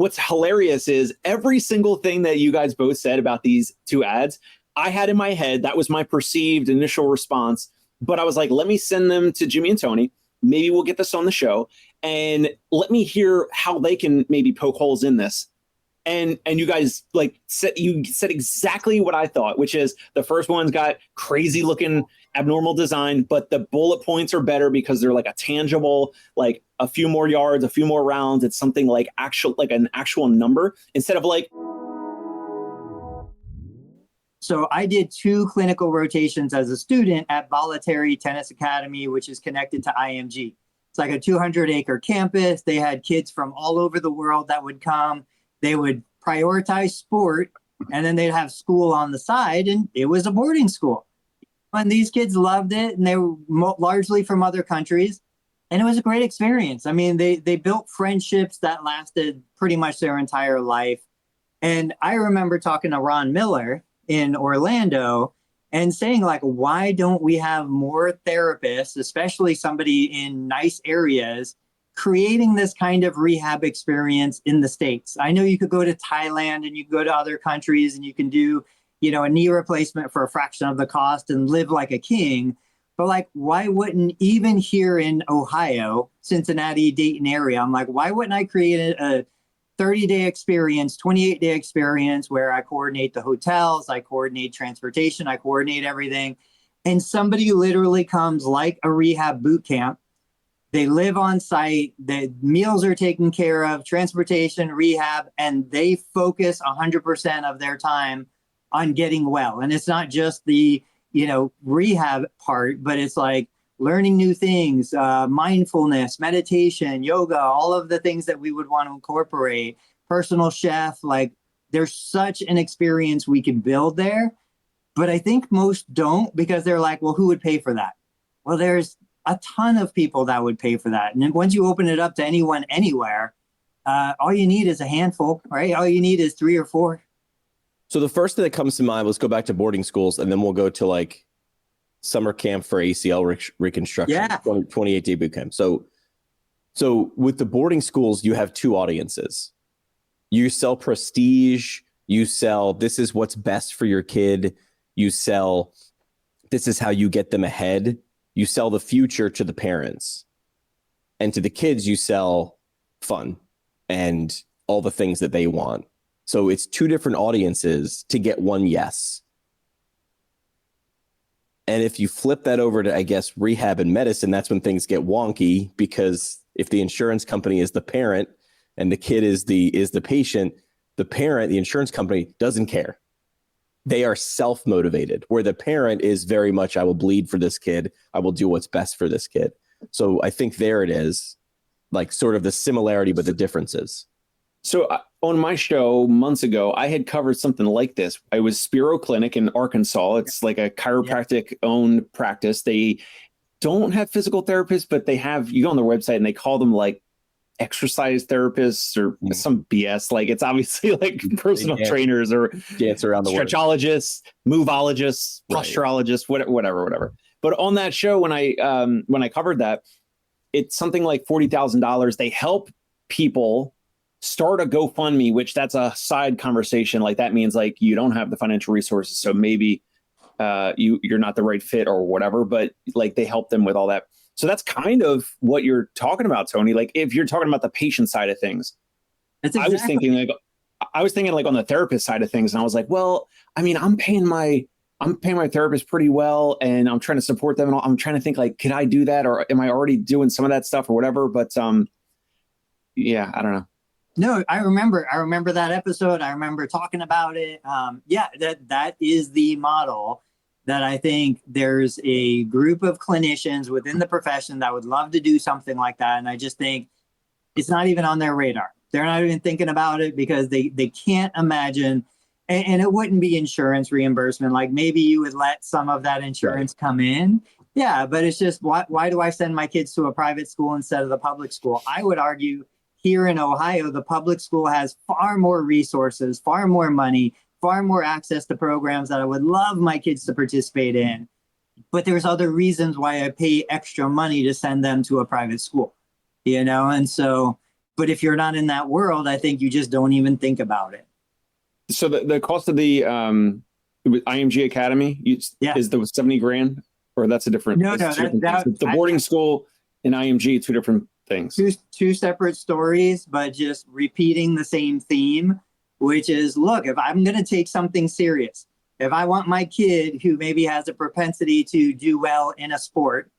what's hilarious is every single thing that you guys both said about these two ads, I had in my head. That was my perceived initial response. But I was like, let me send them to Jimmy and Tony. Maybe we'll get this on the show and let me hear how they can maybe poke holes in this. And you guys said exactly what I thought, which is the first one's got crazy looking abnormal design, but the bullet points are better because they're like a tangible, like a few more yards, a few more rounds. It's something like an actual number instead of like. So I did 2 clinical rotations as a student at Voluntary Tennis Academy, which is connected to IMG. It's like a 200-acre campus. They had kids from all over the world that would come. They would prioritize sport, and then they'd have school on the side, and it was a boarding school. And these kids loved it, and they were largely from other countries, and it was a great experience. I mean, they built friendships that lasted pretty much their entire life. And I remember talking to Ron Miller in Orlando and saying, like, why don't we have more therapists, especially somebody in nice areas, creating this kind of rehab experience in the States? I know you could go to Thailand and you could go to other countries and you can do, a knee replacement for a fraction of the cost and live like a king. But like, why wouldn't, even here in Ohio, Cincinnati, Dayton area, I'm like, why wouldn't I create a 30-day experience, 28-day experience where I coordinate the hotels, I coordinate transportation, I coordinate everything. And somebody literally comes like a rehab boot camp. They live on site, the meals are taken care of, transportation, rehab, and they focus 100% of their time on getting well. And it's not just the, rehab part, but it's like learning new things, mindfulness, meditation, yoga, all of the things that we would want to incorporate, personal chef. Like, there's such an experience we can build there. But I think most don't, because they're like, well, who would pay for that? Well, there's a ton of people that would pay for that. And then once you open it up to anyone, anywhere, all you need is a handful, right? All you need is 3 or 4. So the first thing that comes to mind, let's go back to boarding schools, and then we'll go to like summer camp for ACL reconstruction, Yeah. 28-day boot camp. So with the boarding schools, you have 2 audiences. You sell prestige, you sell this is what's best for your kid, you sell this is how you get them ahead, you sell the future to the parents. And to the kids, you sell fun and all the things that they want. So it's 2 different audiences to get one yes. And if you flip that over to, I guess, rehab and medicine, that's when things get wonky, because if the insurance company is the parent and the kid is the patient, the parent, the insurance company, doesn't care. They are self-motivated, where the parent is very much, I will bleed for this kid. I will do what's best for this kid. So I think there it is, like sort of the similarity, but the differences. So on my show months ago, I had covered something like this. It was Spiro Clinic in Arkansas. It's like a chiropractic owned practice. They don't have physical therapists, but they have, you go on their website and they call them like exercise therapists or some BS. Like, it's obviously like personal trainers or dance around the stretchologists, moveologists, posturologists, whatever. But on that show, when I covered that, it's something like $40,000. They help people start a GoFundMe, which that's a side conversation. Like, that means like you don't have the financial resources, so maybe you're not the right fit or whatever, but like they help them with all that. So that's kind of what you're talking about, Tony. Like, if you're talking about the patient side of things, I was thinking like on the therapist side of things, and I was like, well, I mean, I'm paying my therapist pretty well, and I'm trying to support them, and I'm trying to think like, could I do that, or am I already doing some of that stuff or whatever? But yeah, I don't know. No, I remember that episode. I remember talking about it. That is the model that I think there's a group of clinicians within the profession that would love to do something like that. And I just think it's not even on their radar. They're not even thinking about it because they can't imagine. And it wouldn't be insurance reimbursement. Like, maybe you would let some of that insurance come in. Yeah, but it's just, why do I send my kids to a private school instead of the public school? I would argue here in Ohio, the public school has far more resources, far more money, far more access to programs that I would love my kids to participate in. But there's other reasons why I pay extra money to send them to a private school, And so, But if you're not in that world, I think you just don't even think about it. So the cost of the IMG Academy is the 70 grand, or that's a different. No, the boarding school and IMG, two different things. Two separate stories, but just repeating the same theme, which is, look, if I'm going to take something serious, if I want my kid who maybe has a propensity to do well in a sport,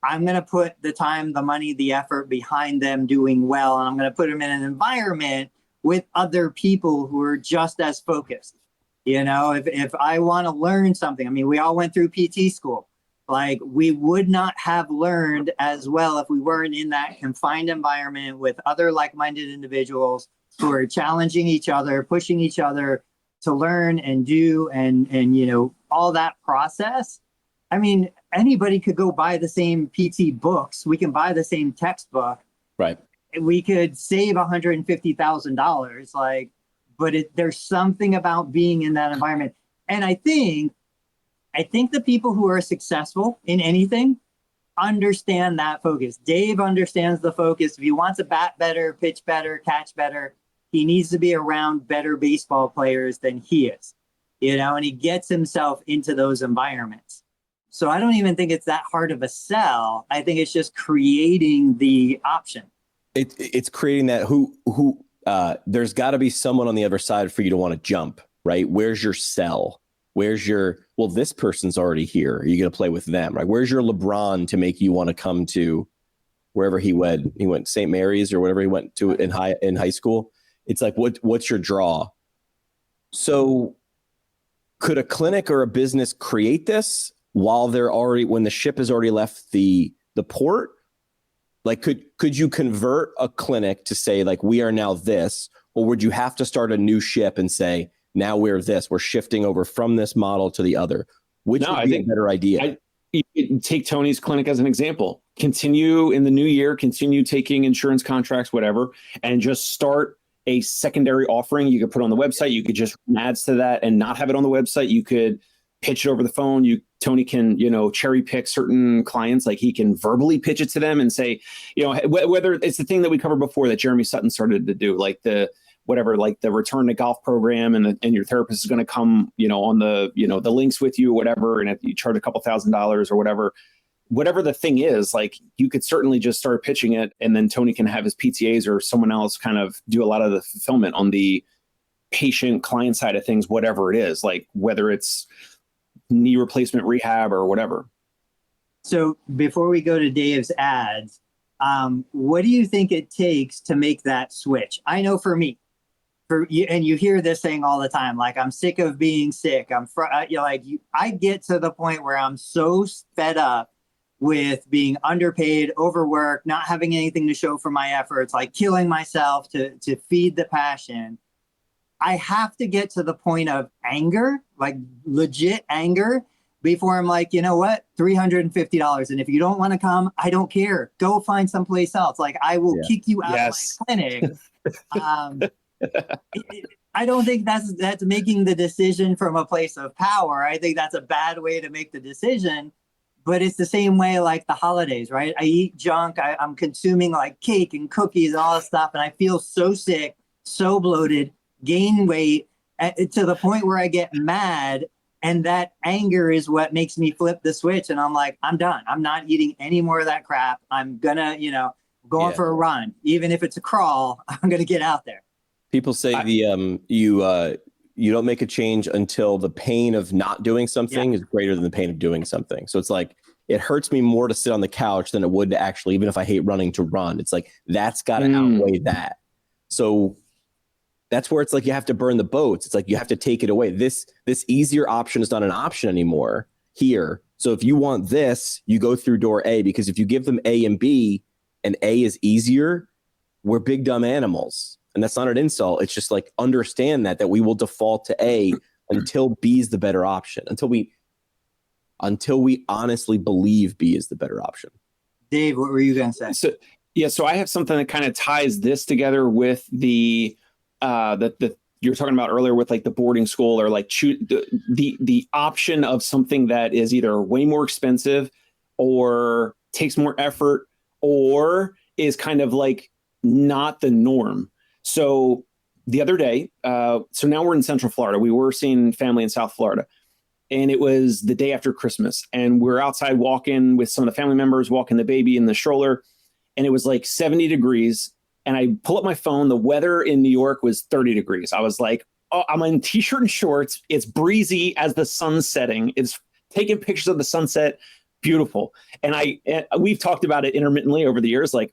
I'm going to put the time, the money, the effort behind them doing well. And I'm going to put them in an environment with other people who are just as focused. You know, if I want to learn something, I mean, we all went through PT school. Like, we would not have learned as well if we weren't in that confined environment with other like-minded individuals who are challenging each other, pushing each other to learn and do, and you know, all that process. I mean, anybody could go buy the same PT books. We can buy the same textbook. Right. We could save $150,000. Like, but there's something about being in that environment. And I think the people who are successful in anything understand that focus. Dave understands the focus. If he wants to bat better, pitch better, catch better, he needs to be around better baseball players than he is, you know, and he gets himself into those environments. So I don't even think it's that hard of a sell. I think it's just creating the option. It's creating that there's got to be someone on the other side for you to want to jump, right? Where's your sell? Where's your, well, this person's already here. Are you going to play with them, right? Where's your LeBron to make you want to come to wherever he went? He went St. Mary's or whatever he went to in high school. It's like, what's your draw? So could a clinic or a business create this while when the ship has already left the port? Like, could you convert a clinic to say, like, we are now this, or would you have to start a new ship and say, now we're this, we're shifting over from this model to the other? Which would be a better idea? Take Tony's clinic as an example. Continue in the new year, continue taking insurance contracts, whatever, and just start a secondary offering. You could put on the website. You could just run ads to that and not have it on the website. You could pitch it over the phone. Tony can, you know, cherry pick certain clients. Like, he can verbally pitch it to them and say, you know, whether it's the thing that we covered before that Jeremy Sutton started to do, like the return to golf program, and your therapist is going to come, you know, on the, you know, the links with you, whatever. And if you charge a couple $1,000s or whatever the thing is, like, you could certainly just start pitching it. And then Tony can have his PTAs or someone else kind of do a lot of the fulfillment on the patient client side of things, whatever it is, like whether it's knee replacement rehab or whatever. So before we go to Dave's ads, what do you think it takes to make that switch? I know for me, and you hear this saying all the time, like, I'm sick of being sick. I get to the point where I'm so fed up with being underpaid, overworked, not having anything to show for my efforts, like killing myself to feed the passion. I have to get to the point of anger, like legit anger, before I'm like, you know what, $350. And if you don't want to come, I don't care. Go find someplace else. Like, I will kick you out of my clinic. I don't think that's making the decision from a place of power. I think that's a bad way to make the decision. But it's the same way like the holidays, right? I eat junk. I'm consuming like cake and cookies and all this stuff. And I feel so sick, so bloated, gain weight to the point where I get mad. And that anger is what makes me flip the switch. And I'm like, I'm done. I'm not eating any more of that crap. I'm gonna, going for a run. Even if it's a crawl, I'm gonna get out there. People say you don't make a change until the pain of not doing something is greater than the pain of doing something. So it's like, it hurts me more to sit on the couch than it would to actually, even if I hate running, to run. It's like, that's got to outweigh that. So that's where it's like, you have to burn the boats. It's like, you have to take it away. This easier option is not an option anymore here. So if you want this, you go through door A, because if you give them A and B and A is easier, we're big dumb animals. And that's not an insult. It's just like, understand that we will default to A until B is the better option, until we honestly believe B is the better option. Dave, what were you going to say? So I have something that kind of ties this together with the you're talking about earlier with like the boarding school, or like the option of something that is either way more expensive or takes more effort, or is kind of like not the norm. So the other day, so now we're in Central Florida. We were seeing family in South Florida, and it was the day after Christmas. And we're outside walking with some of the family members, walking the baby in the stroller. And it was like 70 degrees. And I pull up my phone. The weather in New York was 30 degrees. I was like, oh, I'm in t-shirt and shorts. It's breezy as the sun's setting. It's taking pictures of the sunset. Beautiful. And we've talked about it intermittently over the years. Like,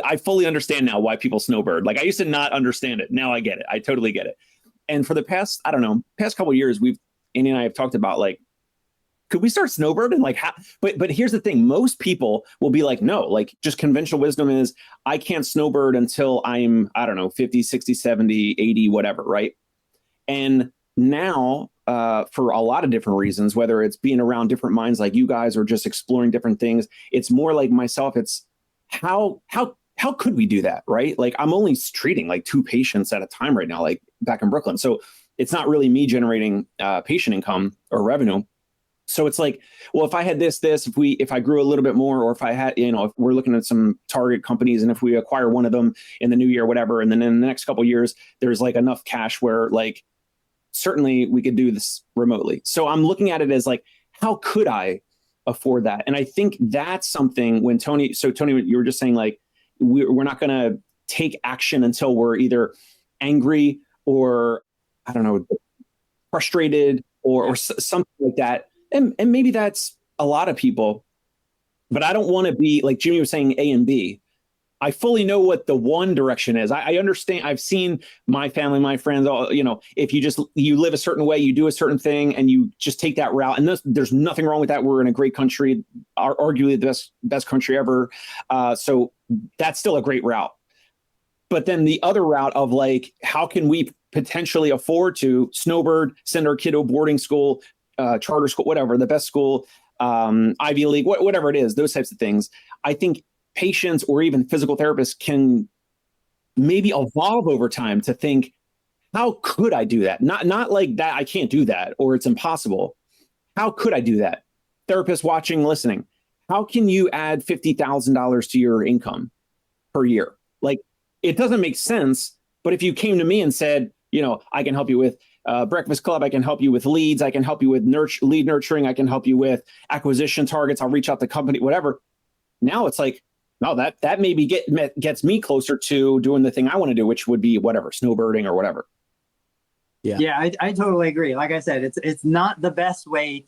I fully understand now why people snowbird. Like, I used to not understand it. Now I get it. I totally get it. And for the past couple of years, Andy and I have talked about, like, could we start snowbirding? Like, how? But here's the thing. Most people will be like, no, like, just conventional wisdom is I can't snowbird until I'm, 50, 60, 70, 80, whatever. Right. And now, for a lot of different reasons, whether it's being around different minds like you guys or just exploring different things, it's more like myself. It's how could we do that? Right. Like, I'm only treating like 2 patients at a time right now, like back in Brooklyn. So it's not really me generating patient income or revenue. So it's like, well, if I had this, if I grew a little bit more, or if I had, if we're looking at some target companies, and if we acquire one of them in the new year, whatever, and then in the next couple of years, there's like enough cash where, like, certainly we could do this remotely. So I'm looking at it as like, how could I afford that? And I think that's something when Tony, you were just saying, like, we're not going to take action until we're either angry or, frustrated or something like that. And maybe that's a lot of people, but I don't want to be like Jimmy was saying, A and B. I fully know what the one direction is. I understand. I've seen my family, my friends, if you live a certain way, you do a certain thing, and you just take that route. And there's nothing wrong with that. We're in a great country, arguably the best country ever. So that's still a great route. But then the other route of, like, how can we potentially afford to snowbird, send our kid to a boarding school, charter school, whatever, the best school, Ivy League, whatever it is, those types of things. I think patients or even physical therapists can maybe evolve over time to think, how could I do that? Not like that I can't do that or it's impossible. How could I do that? Therapists watching, listening, how can you add $50,000 to your income per year? Like, it doesn't make sense. But if you came to me and said, I can help you with Breakfast Club, I can help you with leads, I can help you with lead nurturing, I can help you with acquisition targets, I'll reach out to company, whatever. Now it's like, no, that maybe gets me closer to doing the thing I want to do, which would be whatever, snowbirding or whatever. Yeah, I totally agree. Like I said, it's not the best way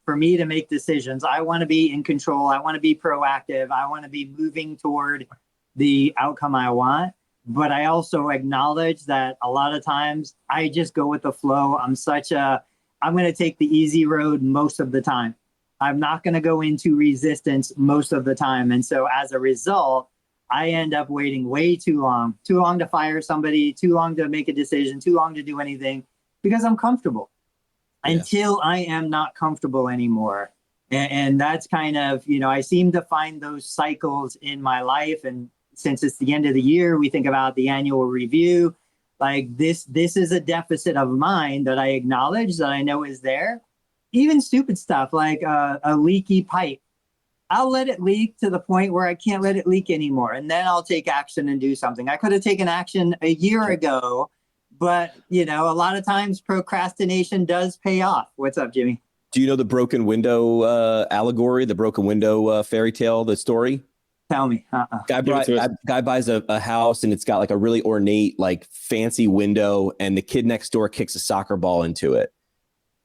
for me to make decisions. I want to be in control. I want to be proactive. I want to be moving toward the outcome I want. But I also acknowledge that a lot of times I just go with the flow. I'm going to take the easy road most of the time. I'm not going to go into resistance most of the time. And so as a result, I end up waiting way too long to fire somebody, too long to make a decision, too long to do anything, because I'm comfortable until I am not comfortable anymore. And that's kind of, I seem to find those cycles in my life. And since it's the end of the year, we think about the annual review. Like, this is a deficit of mine that I acknowledge, that I know is there. Even stupid stuff like a leaky pipe. I'll let it leak to the point where I can't let it leak anymore. And then I'll take action and do something. I could have taken action a year ago, but, a lot of times procrastination does pay off. What's up, Jimmy? Do you know the broken window allegory, the broken window fairy tale, the story? Tell me. Guy buys a house, and it's got like a really ornate, like fancy window, and the kid next door kicks a soccer ball into it.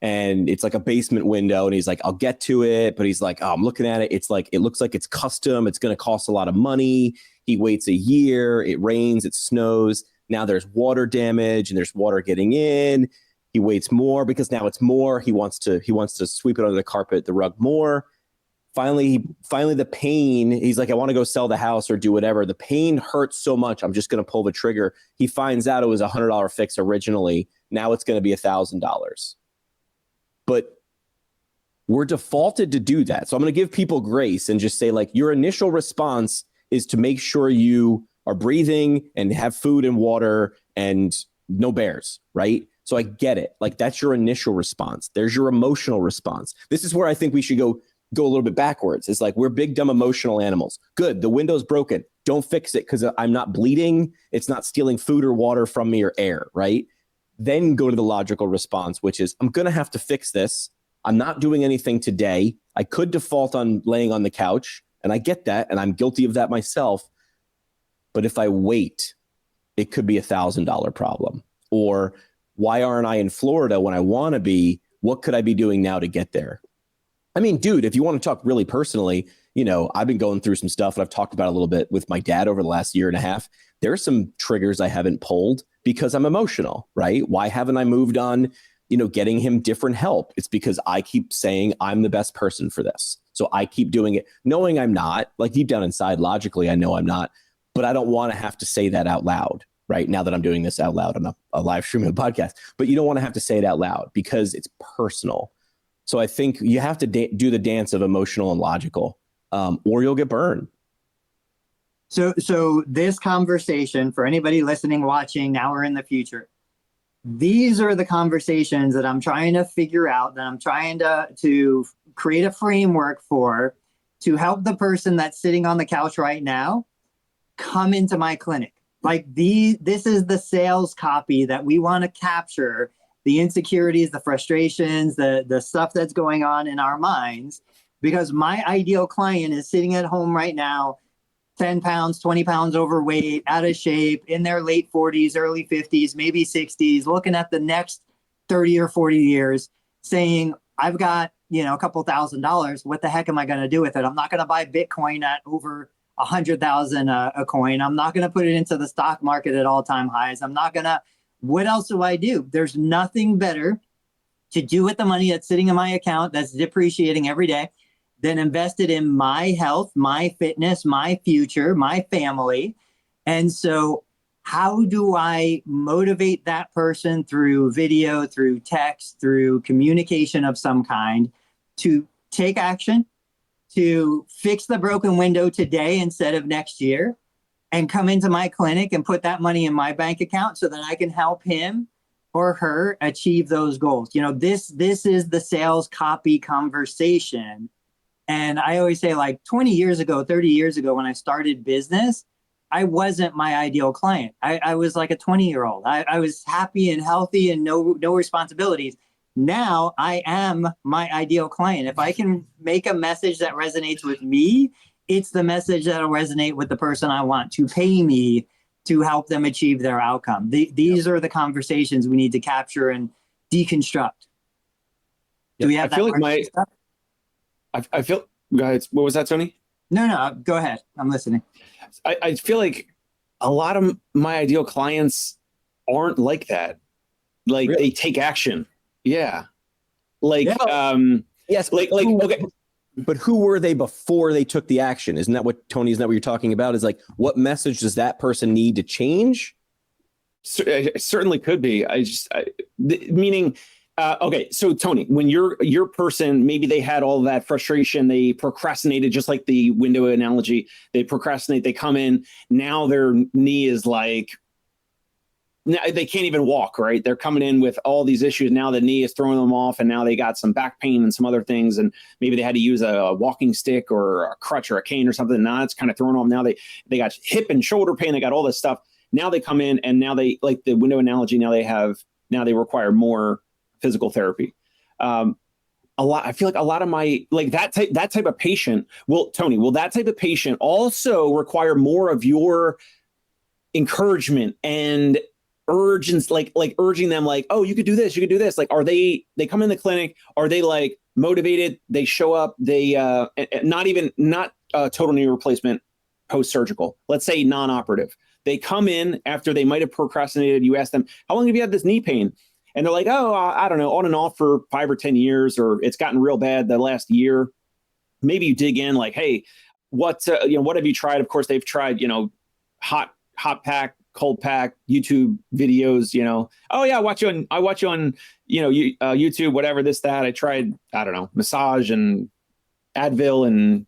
And it's like a basement window, and he's like, I'll get to it. But he's like, oh, I'm looking at it. It's like, it looks like it's custom. It's going to cost a lot of money. He waits a year. It rains, it snows. Now there's water damage and there's water getting in. He waits more because now it's more. He wants to sweep it under the carpet, the rug more. Finally, the pain, he's like, I want to go sell the house or do whatever. The pain hurts so much, I'm just going to pull the trigger. He finds out it was $100 fix originally. Now it's going to be $1,000. But we're defaulted to do that. So I'm going to give people grace and just say, like, your initial response is to make sure you are breathing and have food and water and no bears, right? So I get it. Like, that's your initial response. There's your emotional response. This is where I think we should go go a little bit backwards. It's like, we're big, dumb, emotional animals. Good. The window's broken. Don't fix it because I'm not bleeding. It's not stealing food or water from me or air, right? Then go to the logical response, which is, I'm going to have to fix this. I'm not doing anything today. I could default on laying on the couch, and I get that, and I'm guilty of that myself. But if I wait, it could be $1,000 problem. Or why aren't I in Florida when I want to be? What could I be doing now to get there? I mean, dude, if you want to talk really personally, I've been going through some stuff and I've talked about it a little bit with my dad over the last year and a half. There are some triggers I haven't pulled because I'm emotional, right? Why haven't I moved on, getting him different help? It's because I keep saying I'm the best person for this. So I keep doing it, knowing I'm not. Like, deep down inside, logically, I know I'm not, but I don't want to have to say that out loud, right? Now that I'm doing this out loud on a live streaming podcast, but you don't want to have to say it out loud because it's personal. So I think you have to do the dance of emotional and logical, or you'll get burned. So this conversation, for anybody listening, watching now or in the future, these are the conversations that I'm trying to figure out, that I'm trying to create a framework for, to help the person that's sitting on the couch right now come into my clinic. Like, this is the sales copy that we want to capture, the insecurities, the frustrations, the stuff that's going on in our minds, because my ideal client is sitting at home right now, 10 pounds, 20 pounds overweight, out of shape, in their late 40s, early 50s, maybe 60s, looking at the next 30 or 40 years, saying, I've got, a couple $1,000. What the heck am I going to do with it? I'm not going to buy Bitcoin at over 100,000 a coin. I'm not going to put it into the stock market at all-time highs. I'm not going to. What else do I do? There's nothing better to do with the money that's sitting in my account that's depreciating every day than invest it in my health, my fitness, my future, my family. And so how do I motivate that person through video, through text, through communication of some kind to take action, to fix the broken window today instead of next year, and come into my clinic and put that money in my bank account so that I can help him or her achieve those goals? This is the sales copy conversation. And I always say, like, 20 years ago, 30 years ago, when I started business, I wasn't my ideal client. I was like a 20-year-old. I was happy and healthy and no responsibilities. Now I am my ideal client. If I can make a message that resonates with me, it's the message that'll resonate with the person I want to pay me to help them achieve their outcome. These are the conversations we need to capture and deconstruct. Do we have that? I feel, guys, what was that, Tony? No, go ahead. I'm listening. I feel like a lot of my ideal clients aren't like that. Like, really? They take action. Yeah. Like, yeah. Yes. Okay. But who were they before they took the action? Isn't that what you're talking about? Is like, what message does that person need to change? It certainly could be. Meaning, okay. So Tony, when your person, maybe they had all that frustration, they procrastinated, just like the window analogy, they procrastinate, they come in, now their knee is like, now they can't even walk, right? They're coming in with all these issues. Now the knee is throwing them off, and now they got some back pain and some other things. And maybe they had to use a walking stick or a crutch or a cane or something. Now it's kind of thrown off. Now they got hip and shoulder pain. They got all this stuff. Now they come in, and now they, like the window analogy, now they require more physical therapy. I feel like a lot of my, like that type of patient will that type of patient also require more of your encouragement and urgence, like urging them, like, oh, you could do this, you could do this. Like, they come in the clinic, are they like motivated? They show up, they not total knee replacement post-surgical, let's say non-operative. They come in after they might have procrastinated. You ask them, how long have you had this knee pain? And they're like, oh, I don't know, on and off for 5 or 10 years, or it's gotten real bad the last year. Maybe you dig in, like, hey, what have you tried? Of course, they've tried, hot pack, cold pack, YouTube videos, oh yeah, I watch you on YouTube, whatever, this, that. I tried, I don't know, massage and Advil and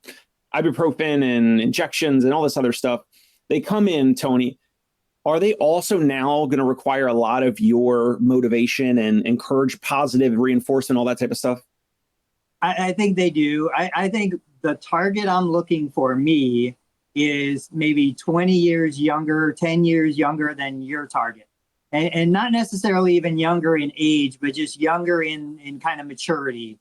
ibuprofen and injections and all this other stuff. They come in, Tony, are they also now going to require a lot of your motivation and encourage positive reinforcement, all that type of stuff? I think they do. I think the target I'm looking for me is maybe 20 years younger, 10 years younger than your target. And not necessarily even younger in age, but just younger in kind of maturity.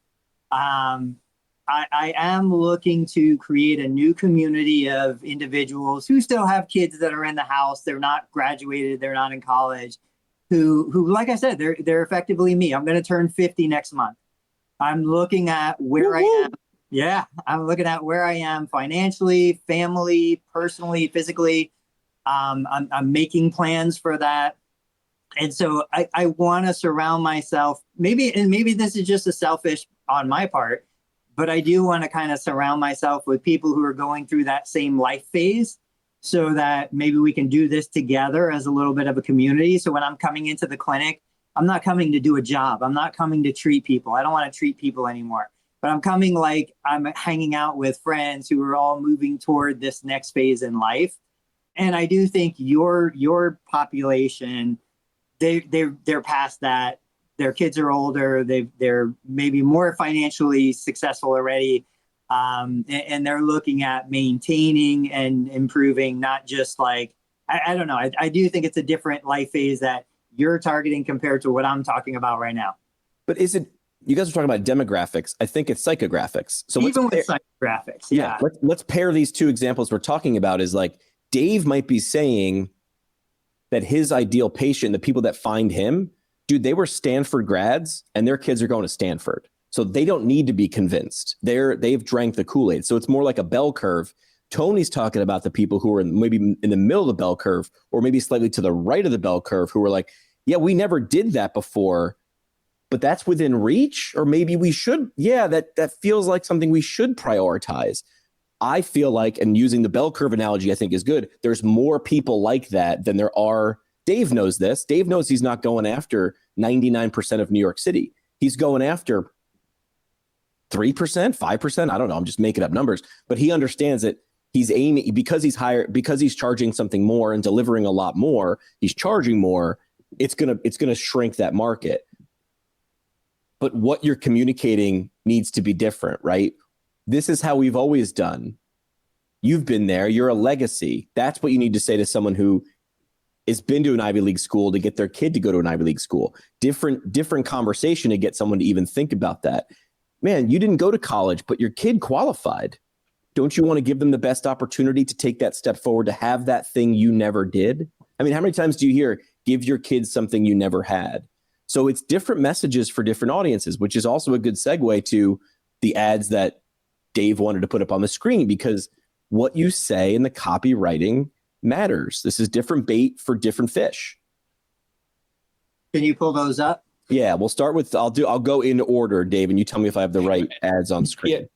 I am looking to create a new community of individuals who still have kids that are in the house. They're not graduated. They're not in college. Who, like I said, they're effectively me. I'm going to turn 50 next month. I'm looking at where I am. Yeah, I'm looking at where I am financially, family, personally, physically. I'm making plans for that. And so I want to surround myself, maybe this is just a selfish on my part, but I do want to kind of surround myself with people who are going through that same life phase so that maybe we can do this together as a little bit of a community. So when I'm coming into the clinic, I'm not coming to do a job. I'm not coming to treat people. I don't want to treat people anymore, but I'm coming like I'm hanging out with friends who are all moving toward this next phase in life. And I do think your population, they're past that. Their kids are older. They're maybe more financially successful already. And they're looking at maintaining and improving, not just like, I don't know. I do think it's a different life phase that you're targeting compared to what I'm talking about right now. But is it, you guys are talking about demographics. I think it's psychographics. So even with psychographics, yeah. Let's pair these two examples we're talking about. Is like Dave might be saying that his ideal patient, the people that find him, dude, they were Stanford grads and their kids are going to Stanford. So they don't need to be convinced. They've drank the Kool-Aid. So it's more like a bell curve. Tony's talking about the people who are maybe in the middle of the bell curve or maybe slightly to the right of the bell curve who are like, yeah, we never did that before, but that's within reach, or maybe we should. Yeah, that feels like something we should prioritize. I feel like, and using the bell curve analogy, I think is good. There's more people like that than there are. Dave knows this. Dave knows he's not going after 99% of New York City. He's going after 3%, 5%. I don't know. I'm just making up numbers, but he understands that he's aiming because he's higher, because he's charging something more and delivering a lot more. He's charging more. It's gonna shrink that market. But what you're communicating needs to be different, right? This is how we've always done. You've been there. You're a legacy. That's what you need to say to someone who has been to an Ivy League school to get their kid to go to an Ivy League school. Different conversation to get someone to even think about that. Man, you didn't go to college, but your kid qualified. Don't you want to give them the best opportunity to take that step forward, to have that thing you never did? I mean, how many times do you hear, give your kids something you never had? So it's different messages for different audiences, which is also a good segue to the ads that Dave wanted to put up on the screen, because what you say in the copywriting matters. This is different bait for different fish. Can you pull those up? Yeah, we'll start with, I'll go in order, Dave, and you tell me if I have the right ads on screen. Yeah.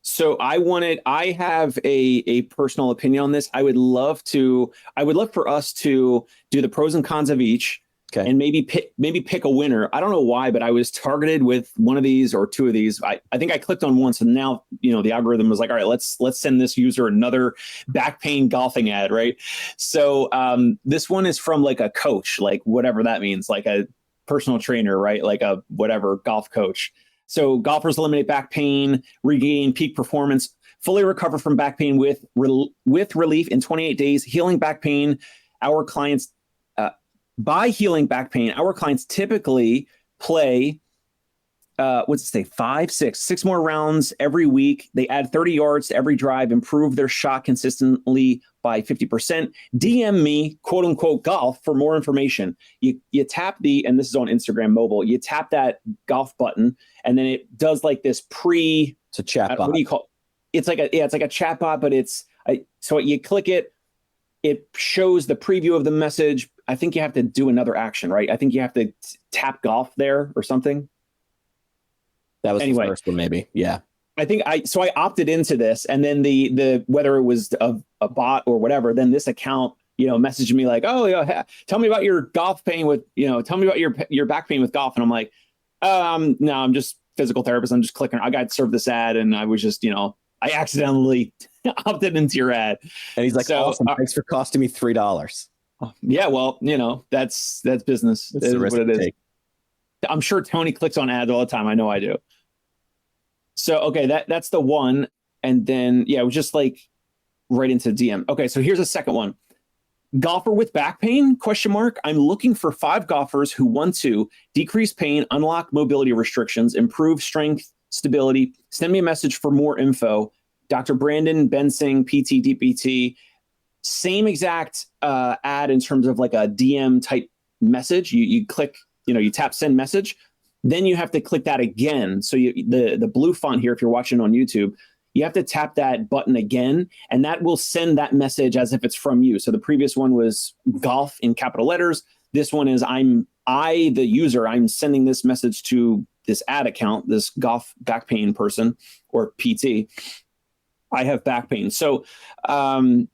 So I have a personal opinion on this. I would love for us to do the pros and cons of each. Okay. And maybe pick a winner. I don't know why, but I was targeted with one of these or two of these. I think I clicked on one. So now, the algorithm was like, all right, let's send this user another back pain golfing ad. Right. So this one is from like a coach, like whatever that means, like a personal trainer, right? Like a whatever golf coach. So golfers eliminate back pain, regain peak performance, fully recover from back pain with relief in 28 days, healing back pain. By healing back pain, our clients typically play, six more rounds every week. They add 30 yards to every drive, improve their shot consistently by 50%. DM me, quote unquote, golf for more information. You tap and this is on Instagram mobile, you tap that golf button, and then it does like this it's a chat bot. What do you call it? It's like a chat bot, but so you click it, it shows the preview of the message. I think you have to do another action, right? I think you have to tap golf there or something. That was the first one, maybe. Yeah. I think I opted into this, and then the whether it was a bot or whatever, then this account, messaged me like, oh yeah, tell me about your golf pain with, tell me about your back pain with golf. And I'm like, no, I'm just physical therapist. I'm just clicking. I got served this ad, and I was just, I accidentally opted into your ad. And he's like, awesome. Thanks for costing me $3. Yeah, well, that's business. That's what it is. I'm sure Tony clicks on ads all the time. I know I do. So, okay, that's the one. And then, yeah, it was just like right into DM. Okay, so here's a second one. Golfer with back pain, question mark. I'm looking for 5 golfers who want to decrease pain, unlock mobility restrictions, improve strength, stability. Send me a message for more info. Dr. Brandon Bensing, PT, DPT. Same exact ad in terms of like a DM type message. You click, you tap send message. Then you have to click that again. So the blue font here, if you're watching on YouTube, you have to tap that button again, and that will send that message as if it's from you. So the previous one was golf in capital letters. This one is I, the user, I'm sending this message to this ad account, this golf back pain person or PT. I have back pain. So I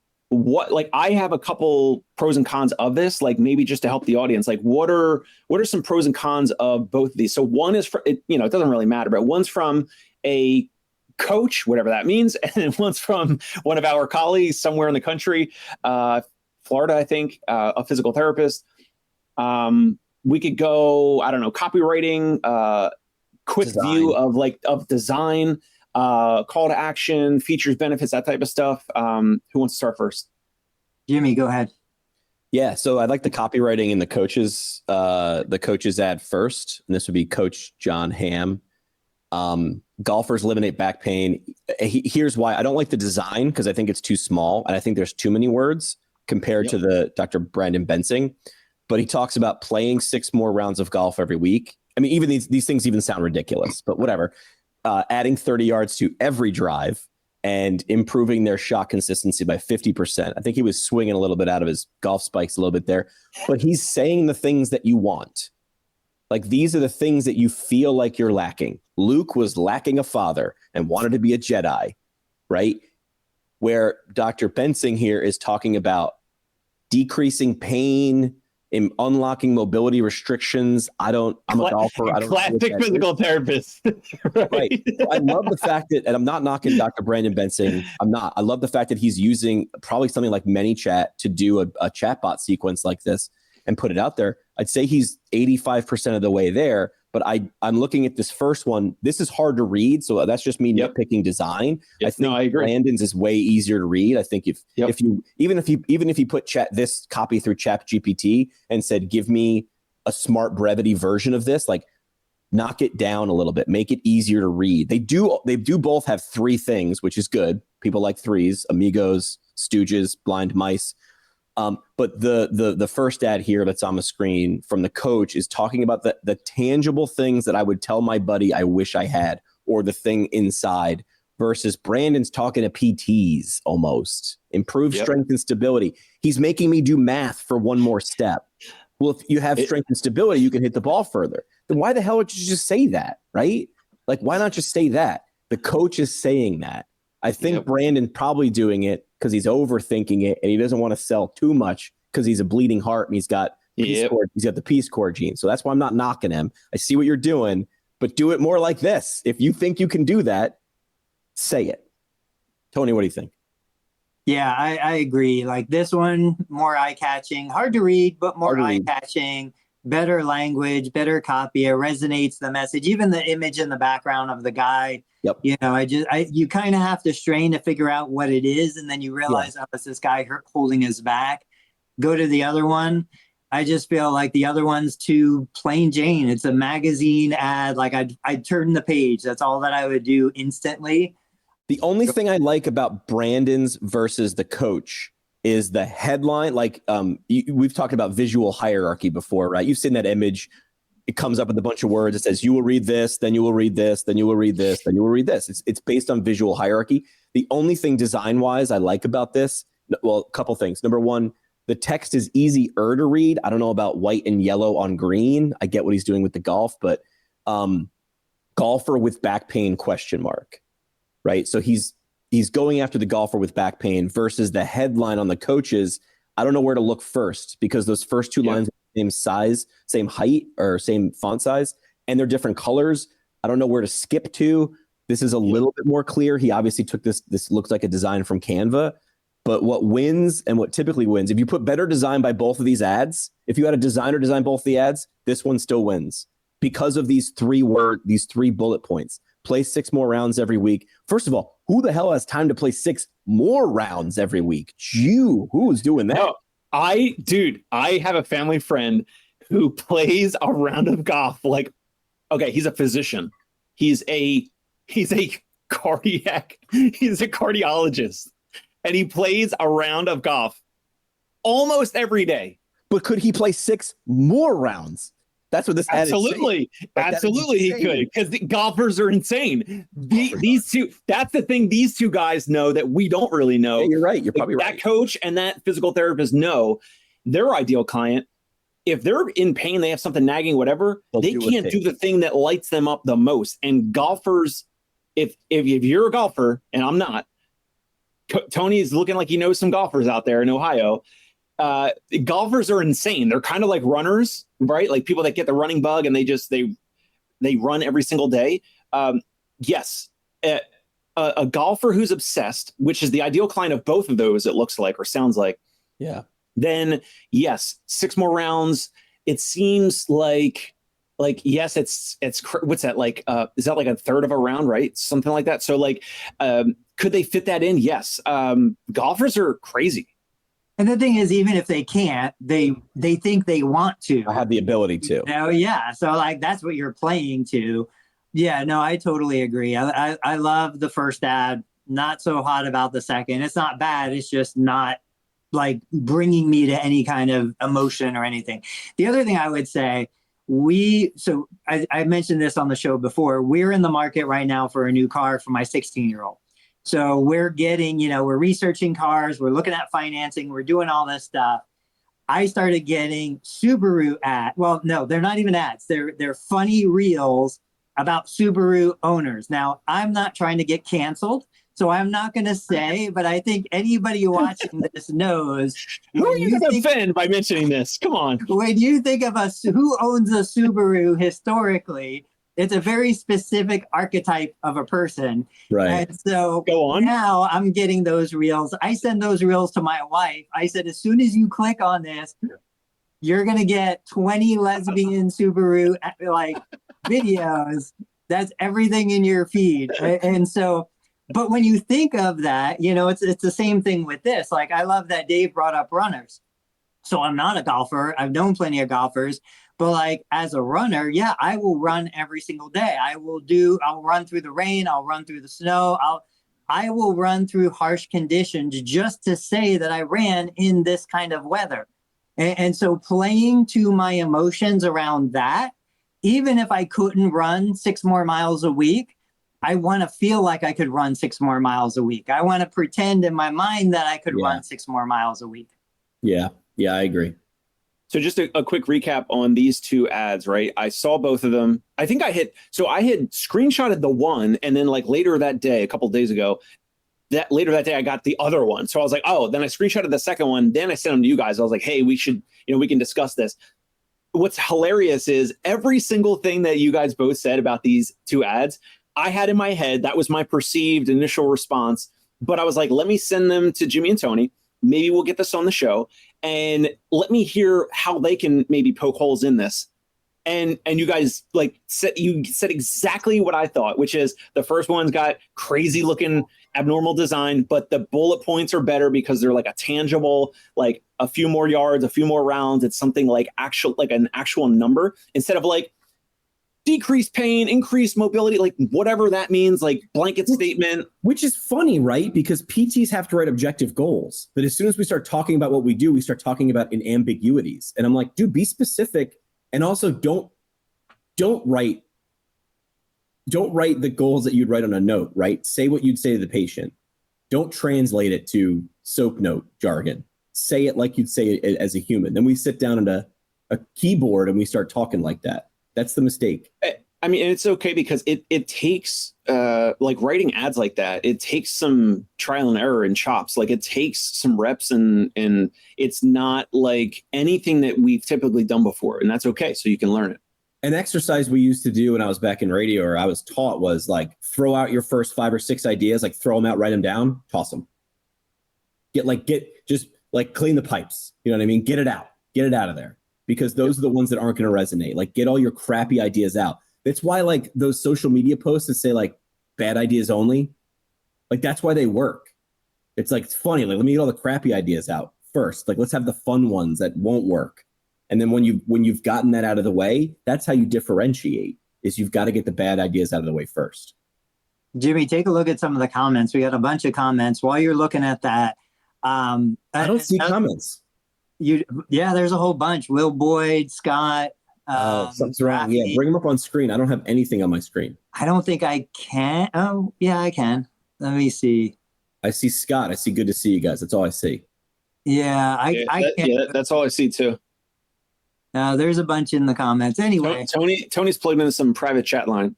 have a couple pros and cons of this, like maybe just to help the audience, like what are some pros and cons of both of these? So one is it doesn't really matter, but one's from a coach, whatever that means, and one's from one of our colleagues somewhere in the country, Florida, I think, a physical therapist. We could go, I don't know, copywriting, quick design. View of design, call to action, features, benefits, that type of stuff. Who wants to start first? Jimmy, go ahead. Yeah, so I'd like the copywriting and the coaches ad first, and this would be Coach John Hamm. Golfers eliminate back pain. Here's why. I don't like the design because I think it's too small and I think there's too many words compared to the Dr. Brandon Bensing. But he talks about playing 6 more rounds of golf every week. I mean, even these things even sound ridiculous, but whatever. Adding 30 yards to every drive and improving their shot consistency by 50%. I think he was swinging a little bit out of his golf spikes a little bit there, but he's saying the things that you want. Like, these are the things that you feel like you're lacking. Luke was lacking a father and wanted to be a Jedi, right? Where Dr. Bensing here is talking about decreasing pain, in unlocking mobility restrictions. I'm a golfer. I don't classic physical therapist. Right. I love the fact that, and I'm not knocking Dr. Brandon Bensing. I love the fact that he's using probably something like ManyChat to do a chatbot sequence like this and put it out there. I'd say he's 85% of the way there, but I'm looking at this first one. This is hard to read, so that's just me nitpicking design. Yep. I agree. Brandon's is way easier to read. I think if you even if you put this copy through ChatGPT and said, give me a smart brevity version of this, like, knock it down a little bit, make it easier to read. They do both have 3 things, which is good. People like 3s, amigos, stooges, blind mice. But the first ad here that's on the screen from the coach is talking about the tangible things that I would tell my buddy I wish I had, or the thing inside, versus Brandon's talking to PTs almost. Improve strength and stability. He's making me do math for one more step. Well, if you have strength and stability, you can hit the ball further. Then why the hell would you just say that, right? Like, why not just say that? The coach is saying that. I think Brandon probably doing it because he's overthinking it and he doesn't want to sell too much because he's a bleeding heart and he's got the Peace Corps gene. So that's why I'm not knocking him. I see what you're doing, but do it more like this. If you think you can do that, say it. Tony, what do you think? Yeah, I agree. Like, this one, more eye-catching, hard to read, but more eye-catching, better language, better copy. It resonates the message, even the image in the background of the guy. Yep. You kind of have to strain to figure out what it is. And then you realize, oh, it's this guy holding his back. Go to the other one. I just feel like the other one's too plain Jane. It's a magazine ad. Like, I'd turn the page. That's all that I would do instantly. The only thing I like about Brandon's versus the coach is the headline. Like, we've talked about visual hierarchy before, right? You've seen that image. It comes up with a bunch of words. It says, you will read this, then you will read this, then you will read this, then you will read this. It's based on visual hierarchy. The only thing design-wise I like about this, well, a couple things. Number one, the text is easier to read. I don't know about white and yellow on green. I get what he's doing with the golf, but golfer with back pain, ? Right? So he's going after the golfer with back pain versus the headline on the coaches. I don't know where to look first because those first 2 lines are the same size, same height, or same font size, and they're different colors. I don't know where to skip to. This is a little bit more clear. He obviously took this looks like a design from Canva, but what wins and what typically wins, if you put better design by both of these ads, if you had a designer design both the ads, this one still wins because of these 3 bullet points. play 6 more rounds every week. First of all, who the hell has time to play 6 more rounds every week? Who's doing that? No, I have a family friend who plays a round of golf. Like, okay, he's a physician. He's a cardiologist, and he plays a round of golf almost every day. But could he play 6 more rounds? That's what this ad is saying. Absolutely he could, because the golfers are insane. These two, that's the thing these two guys know that we don't really know. Yeah, you're right. You're probably right. That coach and that physical therapist know their ideal client. If they're in pain, they have something nagging, whatever, they can't do the thing that lights them up the most. And golfers, if you're a golfer, and I'm not, Tony is looking like he knows some golfers out there in Ohio. Golfers are insane. They're kind of like runners, right? Like people that get the running bug and they run every single day. Yes, a golfer who's obsessed, which is the ideal client of both of those, it looks like or sounds like. Yeah. Then yes, 6 more rounds. It seems like yes, it's what's that like? Is that like a third of a round, right? Something like that. So like, could they fit that in? Yes. Golfers are crazy. And the thing is, even if they can't, they think they want to. I have the ability to. Yeah. So like that's what you're playing to. Yeah, no, I totally agree. I love the first ad. Not so hot about the second. It's not bad. It's just not like bringing me to any kind of emotion or anything. The other thing I would say, I mentioned this on the show before. We're in the market right now for a new car for my 16-year-old. So we're getting, we're researching cars, we're looking at financing, we're doing all this stuff. I started getting Subaru ads. Well, no, they're not even ads. They're funny reels about Subaru owners. Now, I'm not trying to get canceled, so I'm not going to say, but I think anybody watching this knows. Who are you going to offend by mentioning this? Come on. When you think of who owns a Subaru historically, it's a very specific archetype of a person. Right. And so go on. Now I'm getting those reels. I send those reels to my wife. I said, as soon as you click on this, you're going to get 20 lesbian Subaru like videos. That's everything in your feed. And so, but when you think of that, it's the same thing with this. Like, I love that Dave brought up runners. So I'm not a golfer. I've known plenty of golfers. But like as a runner, yeah, I will run every single day. I'll run through the rain. I'll run through the snow. I will run through harsh conditions just to say that I ran in this kind of weather. And so playing to my emotions around that, even if I couldn't run 6 more miles a week, I want to feel like I could run 6 more miles a week. I want to pretend in my mind that I could run 6 more miles a week. Yeah. Yeah, I agree. So just a quick recap on these two ads, right? I saw both of them. I think I had screenshotted the one, and then like later that day, a couple of days ago, later that day, I got the other one. So I was like, oh, then I screenshotted the second one. Then I sent them to you guys. I was like, hey, we should, we can discuss this. What's hilarious is every single thing that you guys both said about these two ads, I had in my head. That was my perceived initial response. But I was like, let me send them to Jimmy and Tony. Maybe we'll get this on the show, and let me hear how they can maybe poke holes in this. And you guys said exactly what I thought, which is the first one's got crazy looking abnormal design, but the bullet points are better because they're like a tangible, like a few more yards, a few more rounds. It's something like an actual number instead of like decreased pain, increased mobility, like whatever that means, like blanket statement. Which is funny, right? Because PTs have to write objective goals. But as soon as we start talking about what we do, we start talking about in ambiguities. And I'm like, dude, be specific. And also don't write the goals that you'd write on a note, right? Say what you'd say to the patient. Don't translate it to soap note jargon. Say it like you'd say it as a human. Then we sit down at a keyboard and we start talking like that. That's the mistake. I mean, it's okay because it takes like writing ads like that. It takes some trial and error and chops. Like it takes some reps and it's not like anything that we've typically done before. And that's okay. So you can learn it. An exercise we used to do when I was back in radio or I was taught was like throw out your first 5 or 6 ideas, like throw them out, write them down, toss them. Just clean the pipes. You know what I mean? Get it out of there. Because those are the ones that aren't going to resonate. Like get all your crappy ideas out. That's why like those social media posts that say like, bad ideas only. Like, that's why they work. It's like, it's funny. Like, let me get all the crappy ideas out first. Like, let's have the fun ones that won't work. And then when you've gotten that out of the way, that's how you differentiate, is you've got to get the bad ideas out of the way first. Jimmy, take a look at some of the comments. We got a bunch of comments. While you're looking at that, I don't see comments. There's a whole bunch. Will Boyd, Scott. Something's wrong. Yeah, bring them up on screen. I don't have anything on my screen. I don't think I can. Oh, yeah, I can. Let me see. I see Scott. I see good to see you guys. That's all I see. Yeah, I can't. That's all I see too. There's a bunch in the comments. Anyway, Tony's plugged into some private chat line.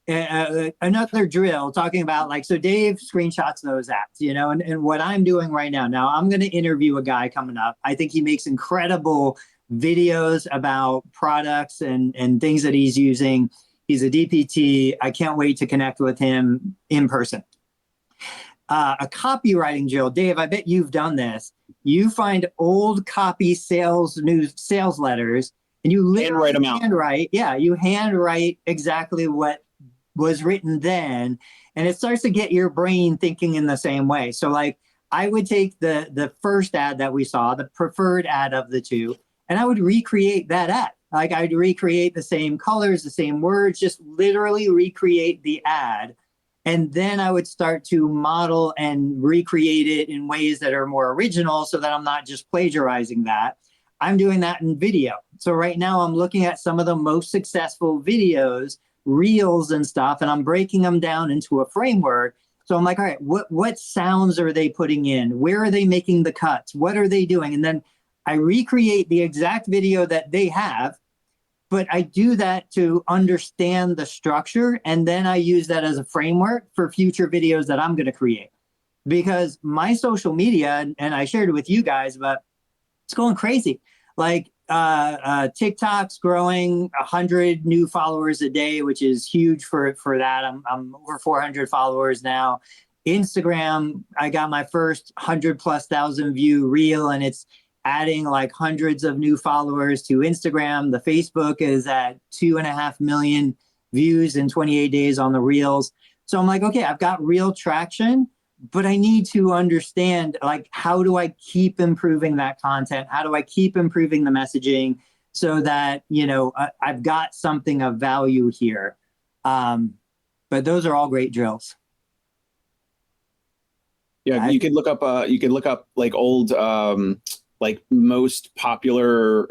Another drill talking about, like, so Dave screenshots those apps, and what I'm doing right now, I'm going to interview a guy coming up. I think he makes incredible videos about products and things that he's using. He's a DPT. I can't wait to connect with him in person. A copywriting drill. Dave, I bet you've done this. You find old copy sales letters, and you literally handwrite. Yeah, you handwrite exactly what was written then, and it starts to get your brain thinking in the same way. So, like, I would take the first ad that we saw, the preferred ad of the two, and I would recreate that ad. Like, I'd recreate the same colors, the same words, just literally recreate the ad. And then I would start to model and recreate it in ways that are more original, so that I'm not just plagiarizing that. I'm doing that in video. So right now I'm looking at some of the most successful videos, reels and stuff, and I'm breaking them down into a framework. So I'm like, all right, what sounds are they putting in? Where are they making the cuts? What are they doing? And then I recreate the exact video that they have, but I do that to understand the structure, and then I use that as a framework for future videos that I'm going to create. Because my social media, and I shared it with you guys, but it's going crazy. Like, TikTok's growing 100 new followers a day, which is huge for that. I'm over 400 followers now. Instagram, I got my first 100,000+ view reel, and it's adding like hundreds of new followers to Instagram. The Facebook is at 2.5 million views in 28 days on the reels. So I'm like, okay, I've got real traction, but I need to understand, like, how do I keep improving that content? How do I keep improving the messaging so that, I've got something of value here? But those are all great drills. Yeah, you could look up like old, like most popular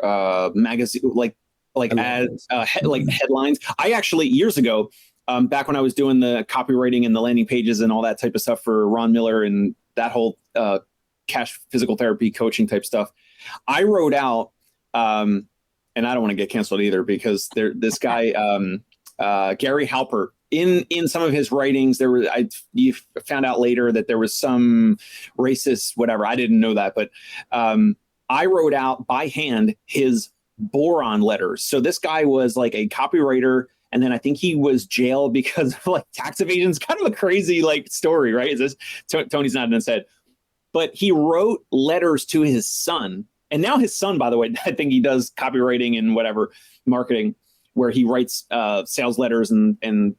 magazine, like ads, like headlines. I actually, years ago, back when I was doing the copywriting and the landing pages and all that type of stuff for Ron Miller and that whole cash physical therapy coaching type stuff, I wrote out, and I don't want to get canceled either, because this guy, Gary Halpert, in some of his writings, you found out later that there was some racist whatever. I didn't know that, but I wrote out by hand his boron letters. So this guy was like a copywriter, and then I think he was jailed because of like tax evasion. It's kind of a crazy like story, right? Is this Tony's nodding his head? But he wrote letters to his son, and now his son, by the way, I think he does copywriting and whatever marketing, where he writes sales letters and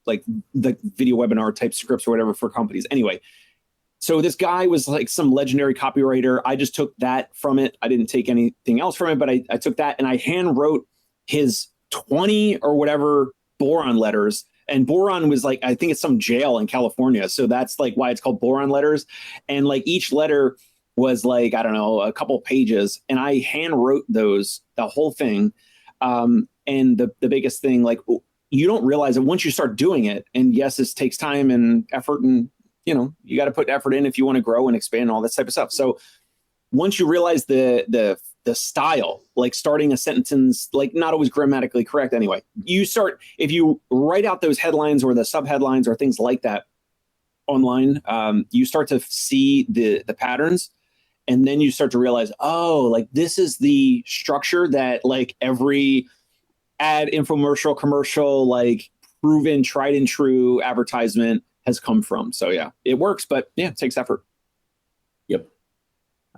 like the video webinar type scripts or whatever for companies. Anyway, so this guy was like some legendary copywriter. I just took that from it. I didn't take anything else from it, but I took that and I hand wrote his 20 or whatever boron letters. And boron was like, I think it's some jail in California. So that's like why it's called boron letters. And like each letter was like, I don't know, a couple pages. And I hand wrote those, the whole thing. And the biggest thing, like, you don't realize it once you start doing it. And yes, this takes time and effort, and you got to put effort in if you want to grow and expand and all that type of stuff. So once you realize the style, like starting a sentence, like not always grammatically correct anyway, if you write out those headlines or the subheadlines or things like that online, you start to see the patterns. And then you start to realize, oh, like this is the structure that like every ad, infomercial, commercial, like proven, tried and true advertisement has come from. So yeah, it works, but yeah, it takes effort. Yep.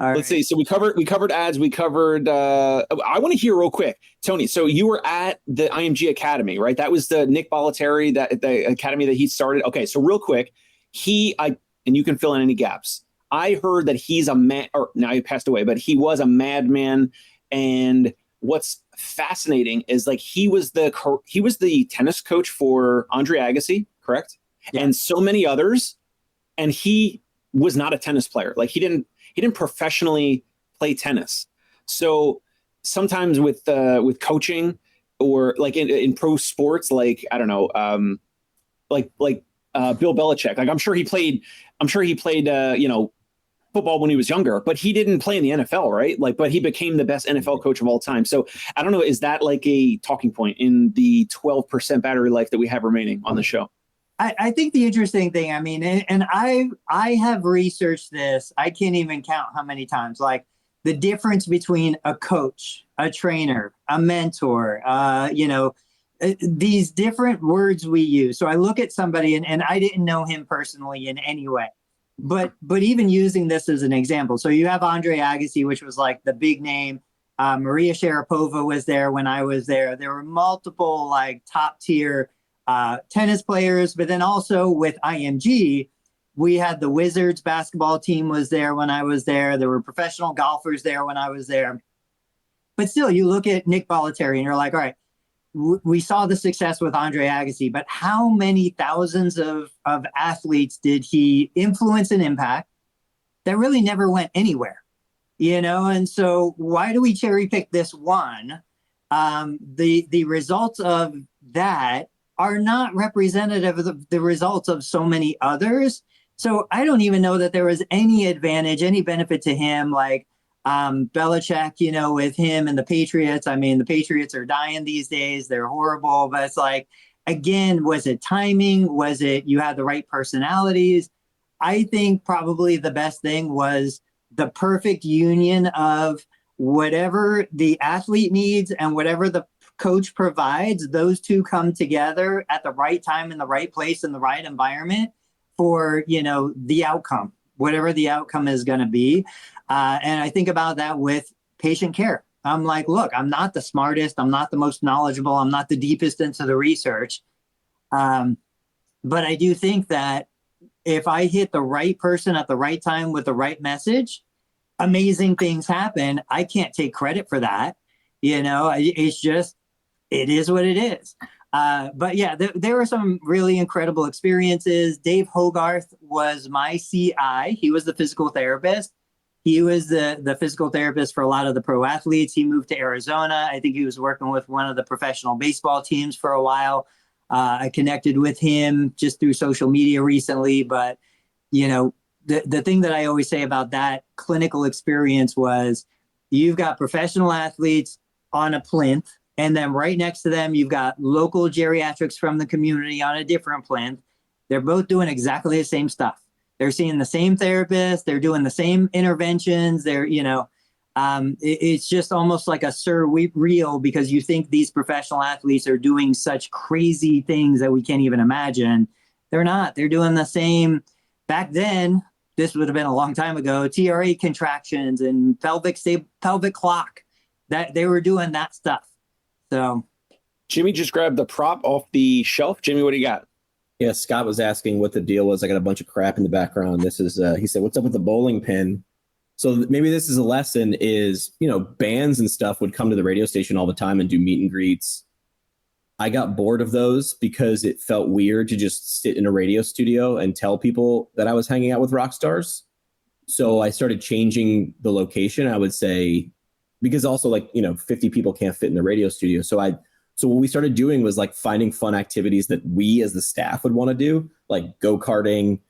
All Let's right. see. So we covered ads. We covered. I want to hear real quick, Tony. So you were at the IMG Academy, right? That was the Nick Bollettieri, that the academy that he started. Okay. So real quick, and you can fill in any gaps. I heard that he's a man, or now he passed away, but he was a madman. And what's fascinating is like he was the tennis coach for Andre Agassi, correct? Yeah. And so many others. And he was not a tennis player. Like he didn't professionally play tennis. So sometimes with coaching or like in pro sports, like, I don't know, like Bill Belichick, like I'm sure he played, football when he was younger, but he didn't play in the NFL, right? Like, but he became the best NFL coach of all time. So I don't know, is that like a talking point in the 12% battery life that we have remaining on the show? I think the interesting thing, I mean, and I have researched this. I can't even count how many times, like the difference between a coach, a trainer, a mentor, these different words we use. So I look at somebody and I didn't know him personally in any way, but even using this as an example. So you have Andre Agassi, which was like the big name. Maria Sharapova was there when I was there. There were multiple like top tier tennis players, but then also with IMG, we had the Wizards basketball team was there when I was there. There were professional golfers there when I was there. But still, you look at Nick Bollettieri and you're like, all right, we saw the success with Andre Agassi, but how many thousands of athletes did he influence and impact that really never went anywhere? And so why do we cherry pick this one? The results of that are not representative of the results of so many others. So I don't even know that there was any advantage, any benefit to him, like Belichick, with him and the Patriots. I mean, the Patriots are dying these days. They're horrible. But it's like, again, was it timing? Was it you had the right personalities? I think probably the best thing was the perfect union of whatever the athlete needs and whatever the coach provides. Those two come together at the right time in the right place in the right environment for the outcome, whatever the outcome is going to be. And I think about that with patient care. I'm like, look, I'm not the smartest, I'm not the most knowledgeable, I'm not the deepest into the research, but I do think that if I hit the right person at the right time with the right message, amazing things happen. I can't take credit for that. It's just, it is what it is. But yeah, there were some really incredible experiences. Dave Hogarth was my CI. He was the physical therapist. He was the physical therapist for a lot of the pro athletes. He moved to Arizona. I think he was working with one of the professional baseball teams for a while. I connected with him just through social media recently. But, the thing that I always say about that clinical experience was you've got professional athletes on a plinth, and then right next to them, you've got local geriatrics from the community on a different plinth. They're both doing exactly the same stuff. They're seeing the same therapist. They're doing the same interventions. It's just almost like a surreal because you think these professional athletes are doing such crazy things that we can't even imagine. They're not. They're doing the same. Back then, this would have been a long time ago, TRA contractions and pelvic clock, that they were doing that stuff. So Jimmy just grabbed the prop off the shelf. Jimmy, what do you got? Yeah, Scott was asking what the deal was. I got a bunch of crap in the background. This is, he said, what's up with the bowling pin? So maybe this is a lesson is, bands and stuff would come to the radio station all the time and do meet and greets. I got bored of those because it felt weird to just sit in a radio studio and tell people that I was hanging out with rock stars. So I started changing the location, I would say, because also 50 people can't fit in the radio studio. So what we started doing was like finding fun activities that we as the staff would want to do, like go-karting,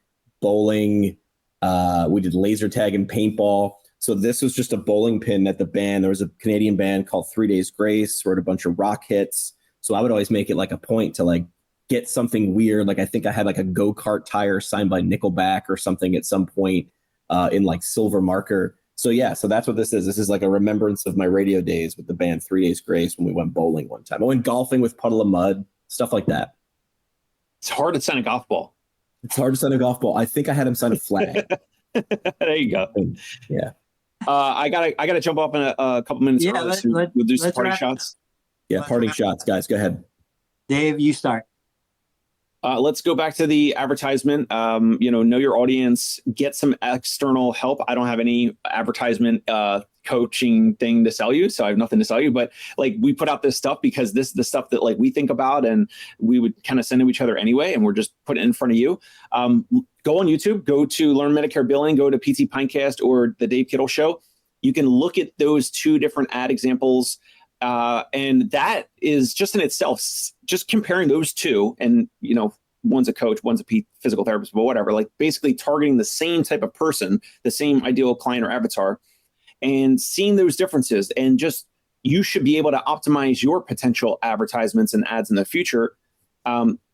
bowling. We did laser tag and paintball. So this was just a bowling pin at the band. There was a Canadian band called 3 Days Grace, wrote a bunch of rock hits. So I would always make it like a point to get something weird. Like I think I had a go-kart tire signed by Nickelback or something at some point in silver marker. So yeah, so that's what this is. This is like a remembrance of my radio days with the band 3 Days Grace when we went bowling one time. I went golfing with Puddle of Mud, stuff like that. It's hard to sign a golf ball. It's hard to sign a golf ball. I think I had him sign a flag. There you go. Yeah. I gotta jump off in a couple minutes. Yeah, early, so we'll do some parting shots. Yeah, parting shots, guys. Go ahead. Dave, you start. Let's go back to the advertisement. Know your audience, get some external help. I don't have any advertisement coaching thing to sell you, so I have nothing to sell you. But like, we put out this stuff because this is the stuff that like we think about, and we would kind of send to each other anyway, and we're just putting it in front of you. Go on YouTube, go to Learn Medicare Billing, go to PT Pintcast or the Dave Kittle Show. You can look at those two different ad examples. And that is just in itself, just comparing those two, and one's a coach, one's a physical therapist, but whatever, like basically targeting the same type of person, the same ideal client or avatar, and seeing those differences. And just, you should be able to optimize your potential advertisements and ads in the future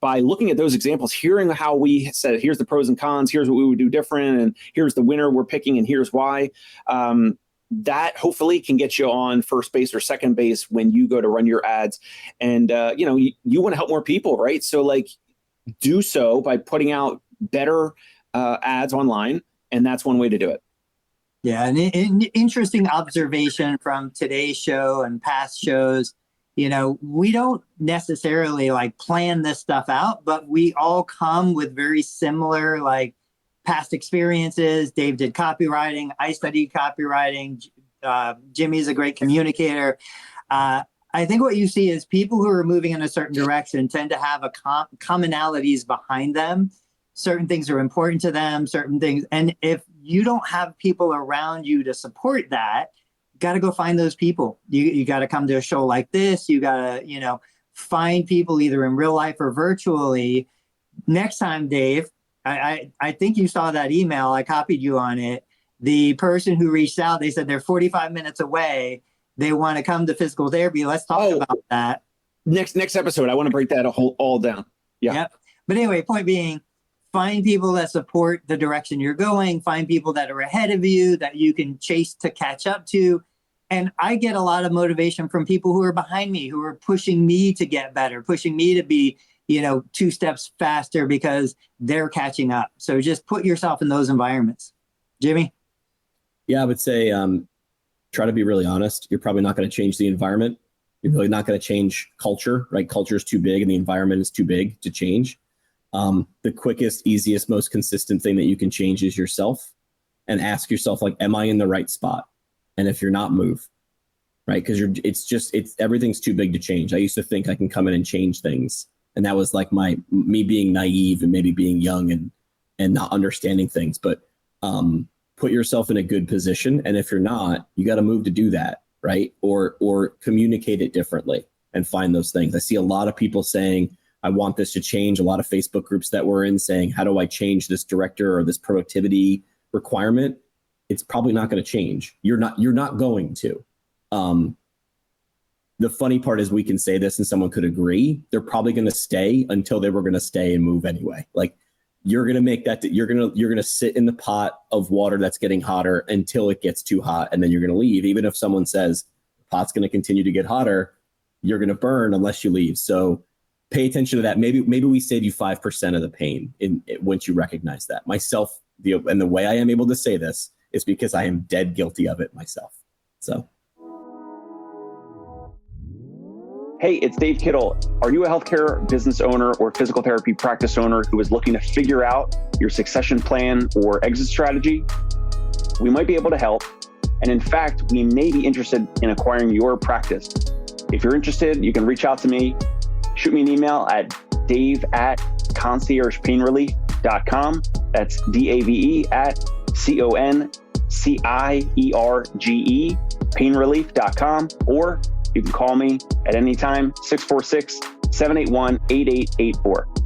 by looking at those examples, hearing how we said, here's the pros and cons, here's what we would do different, and here's the winner we're picking, and here's why. That hopefully can get you on first base or second base when you go to run your ads. And, you want to help more people, right? So like, do so by putting out better ads online. And that's one way to do it. Yeah. An interesting observation from today's show and past shows. We don't necessarily like plan this stuff out, but we all come with very similar, like, past experiences. Dave did copywriting. I studied copywriting. Jimmy's a great communicator. I think what you see is people who are moving in a certain direction tend to have commonalities behind them. Certain things are important to them, certain things. And if you don't have people around you to support that, you got to go find those people. You got to come to a show like this. You got to, find people either in real life or virtually. Next time, Dave, I think you saw that email. I copied you on it. The person who reached out, they said they're 45 minutes away. They want to come to physical therapy. Let's talk about that. Next episode, I want to break that all down. Yeah. Yep. But anyway, point being, find people that support the direction you're going. Find people that are ahead of you that you can chase to catch up to. And I get a lot of motivation from people who are behind me, who are pushing me to get better, pushing me to be 2 steps faster because they're catching up. So just put yourself in those environments. Jimmy? Yeah, I would say try to be really honest. You're probably not going to change the environment. You're really not going to change culture, right? Culture is too big and the environment is too big to change. The quickest, easiest, most consistent thing that you can change is yourself, and ask yourself, like, am I in the right spot? And if you're not, move, right? Because everything's too big to change. I used to think I can come in and change things. And that was like me being naive and maybe being young and not understanding things. But put yourself in a good position. And if you're not, you got to move to do that, right? Or communicate it differently and find those things. I see a lot of people saying, I want this to change. A lot of Facebook groups that we're in saying, how do I change this director or this productivity requirement? It's probably not going to change. You're not going to. The funny part is we can say this and someone could agree. They're probably going to stay until they were going to stay and move anyway. Like, you're going to make that, you're going to sit in the pot of water that's getting hotter until it gets too hot. And then you're going to leave. Even if someone says the pot's going to continue to get hotter, you're going to burn unless you leave. So pay attention to that. Maybe we save you 5% of the pain once you recognize that. Myself, and the way I am able to say this is because I am dead guilty of it myself. So. Hey, it's Dave Kittle. Are you a healthcare business owner or physical therapy practice owner who is looking to figure out your succession plan or exit strategy? We might be able to help. And in fact, we may be interested in acquiring your practice. If you're interested, you can reach out to me. Shoot me an email at dave@conciergepainrelief.com. That's DAVE@CONCIERGE painrelief.com. Or you can call me at any time, 646-781-8884.